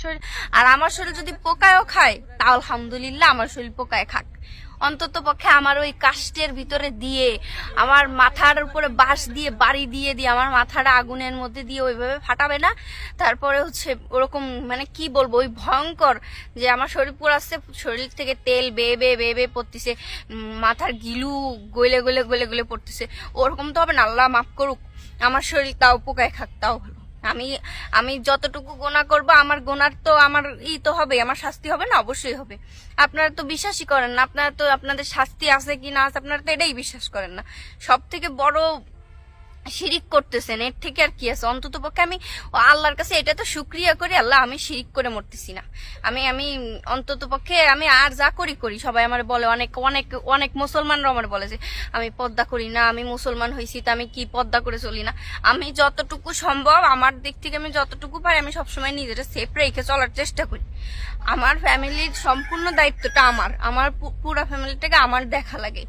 শরীর, আর আমার শরীর যদি পোকায়ও খায় তা আলহামদুলিল্লাহ, আমার শরীর পোকায় খাক, অন্তত পক্ষে আমার ওই কাষ্টের ভিতরে দিয়ে, আমার মাথার উপরে বাঁশ দিয়ে বাড়ি দিয়ে দিয়ে আমার মাথাটা আগুনের মধ্যে দিয়ে ওইভাবে ফাটাবে না। তারপরে হচ্ছে ওরকম মানে কি বলবো, ওই ভয়ঙ্কর যে আমার শরীর পুরাচ্ছে, শরীর থেকে তেল বেয়ে বেয়ে বেয়ে বেয়ে পড়তেছে, মাথার গিলু গলে গলে গলে গলে পড়তেছে, ওরকম তো হবে না, আল্লাহ মাফ করুক। আমার শরীর তাও পোকায় খাক, তাও ভালো। আমি আমি যতটুকু গোনা করব, আমার গোনার তো আমার তো হবে, আমার শাস্তি হবে না, অবশ্যই হবে। আপনারা তো বিশ্বাসই করেন না, আপনারা তো আপনাদের শাস্তি আছে কি না আছে আপনারা তো এটাই বিশ্বাস করেন না। সব থেকে বড় শিরিক করতেছেন, এর থেকে আর কি আছে? অন্তত পক্ষে আমি আল্লাহর কাছে এটা তো শুকরিয়া করি, আল্লাহ আমি শিরিক করে মরতেছি না। আমি আমি অন্তত পক্ষে আমি আর যা করি করি, সবাই আমার বলে, অনেক অনেক অনেক মুসলমানরা আমার বলে যে আমি পর্দা করি না, আমি মুসলমান হয়েছি তা আমি কি পর্দা করে চলি না। আমি যতটুকু সম্ভব আমার দিক থেকে আমি যতটুকু পারি আমি সবসময় নিজেরা সেফ রেখে চলার চেষ্টা করি। আমার ফ্যামিলির সম্পূর্ণ দায়িত্বটা আমার পুরো ফ্যামিলিটাকে আমার দেখা লাগে।